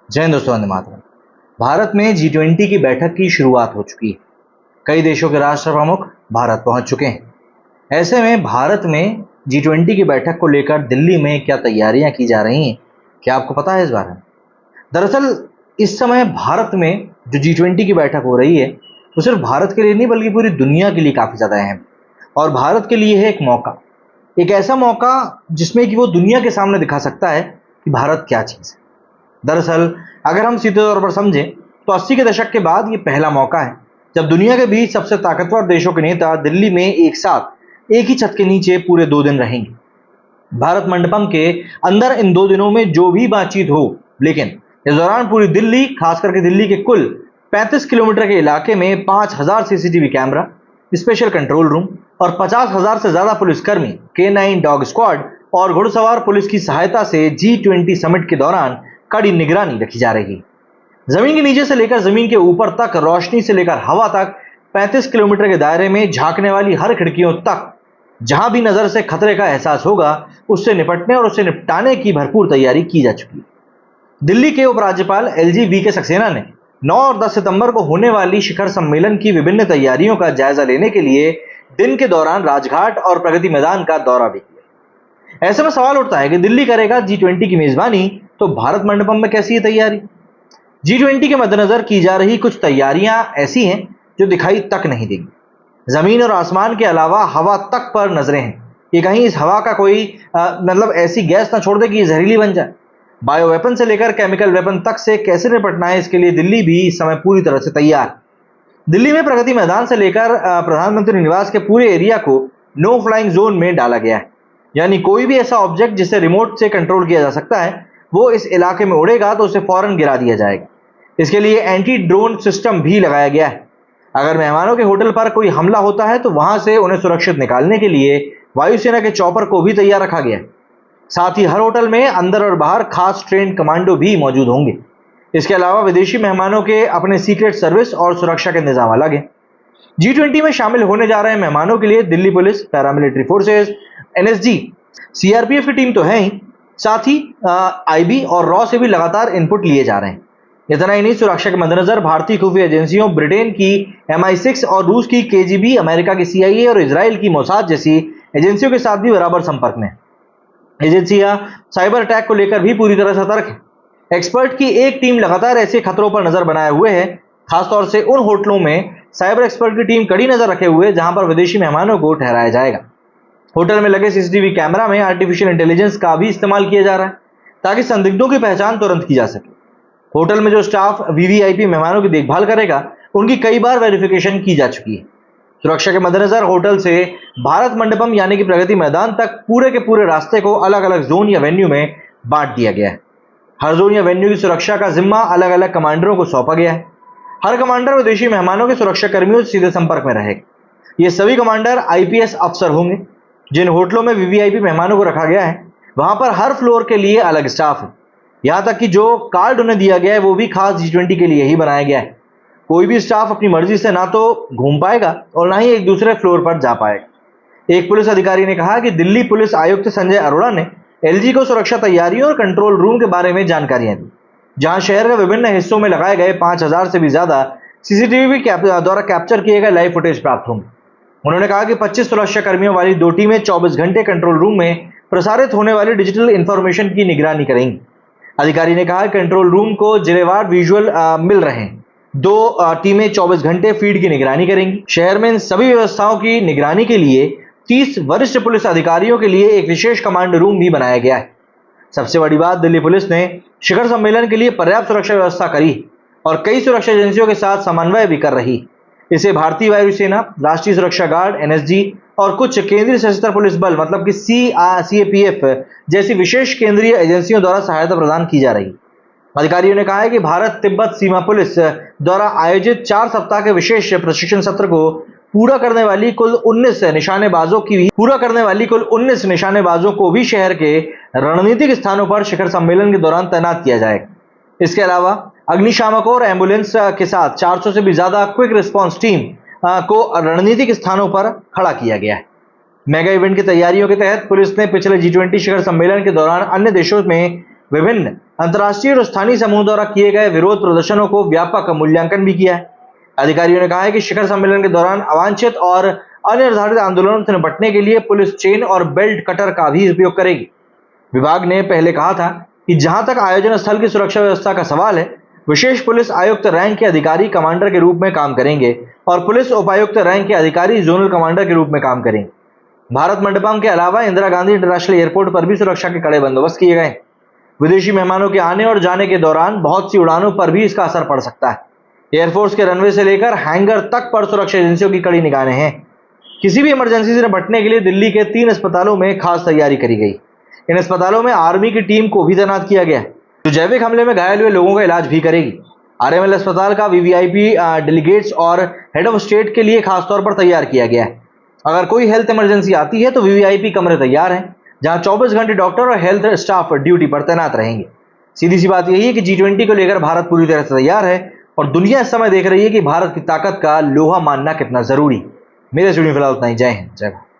जय हिंद दोस्तों, वंदे मातरम। भारत में G20 की बैठक की शुरुआत हो चुकी है। कई देशों के राष्ट्र प्रमुख भारत पहुंच चुके हैं। ऐसे में भारत में G20 की बैठक को लेकर दिल्ली में क्या तैयारियां की जा रही हैं, क्या आपको पता है इस बारे में? दरअसल इस समय भारत में जो G20 की बैठक हो रही है, वो सिर्फ भारत के लिए नहीं बल्कि पूरी दुनिया के लिए काफी ज्यादा अहम है। और भारत के लिए है एक ऐसा मौका जिसमें कि वो दुनिया के सामने दिखा सकता है कि भारत क्या चीज है। दरअसल अगर हम सीधे तौर पर समझें तो 80 के दशक के बाद ये पहला मौका है जब दुनिया के बीच सबसे ताकतवर देशों के नेता दिल्ली में एक साथ एक ही छत के नीचे पूरे 2 दिन रहेंगे। भारत मंडपम के अंदर इन 2 दिनों में जो भी बातचीत हो, लेकिन इस दौरान पूरी दिल्ली, खास करके दिल्ली के कुल 35 किलोमीटर के इलाके में 5000 CCTV camera, special control room और 50,000 से ज्यादा पुलिसकर्मी, K9 डॉग स्क्वाड और घुड़सवार पुलिस की सहायता से G20 समिट के दौरान कड़ी निगरानी रखी जा रही है। जमीन के नीचे से लेकर जमीन के ऊपर तक, रोशनी से लेकर हवा तक 35 किलोमीटर के दायरे में झांकने वाली हर खिड़कियों तक जहां भी नजर से खतरे का एहसास होगा, उससे निपटने और उससे निपटाने की भरपूर तैयारी की जा चुकी है। दिल्ली के उपराज्यपाल LG VK सक्सेना ने 9 और 10 सितंबर को होने वाली शिखर सम्मेलन की विभिन्न तैयारियों का जायजा लेने के लिए दिन के दौरान राजघाट और प्रगति मैदान का दौरा भी किया। ऐसे में सवाल उठता है कि दिल्ली करेगा G20 की मेजबानी, तो भारत मंडपम में कैसी है तैयारी? G20 के मद्देनजर की जा रही कुछ तैयारियां ऐसी हैं जो दिखाई तक नहीं देंगी। जमीन और आसमान के अलावा हवा तक पर नजरें हैं कि कहीं इस हवा का कोई ऐसी गैस ना छोड़ दे कि ये जहरीली बन जाए। बायो वेपन से लेकर केमिकल वेपन तक से कैसे निपटना है, इसके लिए दिल्ली भी इस समय पूरी तरह से तैयार है। दिल्ली में प्रगति मैदान से लेकर प्रधानमंत्री निवास के पूरे एरिया को नो फ्लाइंग जोन में डाला गया है। यानी कोई भी ऐसा ऑब्जेक्ट जिसे रिमोट से कंट्रोल किया जा सकता है, वो इस इलाके में उड़ेगा तो उसे फौरन गिरा दिया जाएगा। इसके लिए एंटी ड्रोन सिस्टम भी लगाया गया है। अगर मेहमानों के होटल पर कोई हमला होता है तो वहां से उन्हें सुरक्षित निकालने के लिए वायुसेना के चॉपर को भी तैयार रखा गया है। साथ ही हर होटल में अंदर और बाहर खास ट्रेंड कमांडो भी मौजूद होंगे। इसके अलावा विदेशी मेहमानों के अपने सीक्रेट सर्विस और सुरक्षा के इंतजाम अलग है। G20 में शामिल होने जा रहे मेहमानों के लिए Delhi police, paramilitary forces, NSG, CRPF की टीम तो है ही, साथ ही IB और रॉ से भी लगातार इनपुट लिए जा रहे हैं। इतना ही नहीं, सुरक्षा के मद्देनजर भारतीय खुफिया एजेंसियों, ब्रिटेन की MI6 और रूस की KGB, अमेरिका की CIA और इजराइल की मोसाद जैसी एजेंसियों के साथ भी बराबर संपर्क में। एजेंसियां साइबर अटैक को लेकर भी पूरी तरह सतर्क है। एक्सपर्ट की एक टीम लगातार ऐसे खतरों पर नजर बनाए हुए है, खासतौर से उन होटलों में साइबर एक्सपर्ट की टीम कड़ी नजर रखे हुए जहां पर विदेशी मेहमानों को ठहराया जाएगा। होटल में लगे CCTV कैमरा में आर्टिफिशियल इंटेलिजेंस का भी इस्तेमाल किया जा रहा है ताकि संदिग्धों की पहचान तुरंत की जा सके। होटल में जो स्टाफ VVIP मेहमानों की देखभाल करेगा, उनकी कई बार वेरिफिकेशन की जा चुकी है। सुरक्षा के मद्देनजर होटल से भारत मंडपम यानी कि प्रगति मैदान तक पूरे के पूरे रास्ते को अलग अलग जोन या वेन्यू में बांट दिया गया है। हर जोन या वेन्यू की सुरक्षा का जिम्मा अलग अलग कमांडरों को सौंपा गया है। हर कमांडर विदेशी मेहमानों के सुरक्षा कर्मियों से सीधे संपर्क में रहेगा। ये सभी कमांडर IPS अफसर होंगे। जिन होटलों में VVIP मेहमानों को रखा गया है, वहां पर हर फ्लोर के लिए अलग स्टाफ है। यहां तक कि जो कार्ड उन्हें दिया गया है वो भी खास G20 के लिए ही बनाया गया है। कोई भी स्टाफ अपनी मर्जी से ना तो घूम पाएगा और ना ही एक दूसरे फ्लोर पर जा पाएगा। एक पुलिस अधिकारी ने कहा कि दिल्ली पुलिस आयुक्त संजय अरोड़ा ने LG को सुरक्षा तैयारियों और कंट्रोल रूम के बारे में जानकारियां दी, जहां शहर के विभिन्न हिस्सों में लगाए गए 5000 से भी ज्यादा CCTV द्वारा कैप्चर किए गए लाइव फुटेज प्राप्त होंगे। उन्होंने कहा कि 25 सुरक्षा कर्मियों वाली 2 टीमें 24 घंटे कंट्रोल रूम में प्रसारित होने वाली डिजिटल इंफॉर्मेशन की निगरानी करेंगी। अधिकारी ने कहा कि कंट्रोल रूम को जिलेवार विजुअल मिल रहे हैं। 2 टीमें 24 घंटे फीड की निगरानी करेंगी। शहर में इन सभी व्यवस्थाओं की निगरानी के लिए 30 वरिष्ठ पुलिस अधिकारियों के लिए एक विशेष कमांड रूम भी बनाया गया है। सबसे बड़ी बात, दिल्ली पुलिस ने शिखर सम्मेलन के लिए पर्याप्त सुरक्षा व्यवस्था करी और कई सुरक्षा एजेंसियों के साथ समन्वय भी कर रही। इसे भारतीय वायुसेना, राष्ट्रीय सुरक्षा गार्ड, NSG और कुछ केंद्रीय सशस्त्र पुलिस बल मतलब कि CAPF जैसी विशेष केंद्रीय एजेंसियों द्वारा सहायता प्रदान की जा रही। अधिकारियों ने कहा है कि भारत तिब्बत सीमा पुलिस द्वारा आयोजित 4 सप्ताह के विशेष प्रशिक्षण सत्र को पूरा करने वाली कुल 19 निशानेबाजों को भी शहर के रणनीतिक स्थानों पर शिखर सम्मेलन के दौरान तैनात किया जाएगा। इसके अलावा अग्निशामकों और एम्बुलेंस के साथ 400 से भी ज्यादा क्विक रिस्पांस टीम को रणनीतिक स्थानों पर खड़ा किया गया है। मेगा इवेंट की तैयारियों के तहत पुलिस ने पिछले G20 शिखर सम्मेलन के दौरान अन्य देशों में विभिन्न अंतर्राष्ट्रीय और स्थानीय समूह द्वारा किए गए विरोध प्रदर्शनों को व्यापक मूल्यांकन भी किया है। अधिकारियों ने कहा है कि शिखर सम्मेलन के दौरान अवांछित और अनिर्धारित आंदोलनों से निपटने के लिए पुलिस चेन और बेल्ट कटर का भी उपयोग करेगी। विभाग ने पहले कहा था कि जहां तक आयोजन स्थल की सुरक्षा व्यवस्था का सवाल है, विशेष पुलिस आयुक्त रैंक के अधिकारी कमांडर के रूप में काम करेंगे और पुलिस उपायुक्त रैंक के अधिकारी जोनल कमांडर के रूप में काम करेंगे। भारत मंडपम के अलावा इंदिरा गांधी इंटरनेशनल एयरपोर्ट पर भी सुरक्षा के कड़े बंदोबस्त किए गए। विदेशी मेहमानों के आने और जाने के दौरान बहुत सी उड़ानों पर भी इसका असर पड़ सकता है। एयरफोर्स के रनवे से लेकर हैंगर तक पर सुरक्षा एजेंसियों की कड़ी निगाहें हैं। किसी भी इमरजेंसी से निपटने के लिए दिल्ली के 3 अस्पतालों में खास तैयारी करी गई। इन अस्पतालों में आर्मी की टीम को भी तैनात किया गया है, जो जैविक हमले में घायल हुए लोगों का इलाज भी करेगी। आरएमएल अस्पताल का वीवीआईपी डेलीगेट्स और हेड ऑफ स्टेट के लिए खासतौर पर तैयार किया गया है। अगर कोई हेल्थ इमरजेंसी आती है तो वीवीआईपी कमरे तैयार हैं, जहां 24 घंटे डॉक्टर और हेल्थ स्टाफ ड्यूटी पर तैनात रहेंगे। सीधी सी बात यही है कि G20 को लेकर भारत पूरी तरह से तैयार है और दुनिया इस समय देख रही है कि भारत की ताकत का लोहा मानना कितना जरूरी। मेरे स्टूडियो फिलहाल उतना ही। जय हिंद, जय भारत।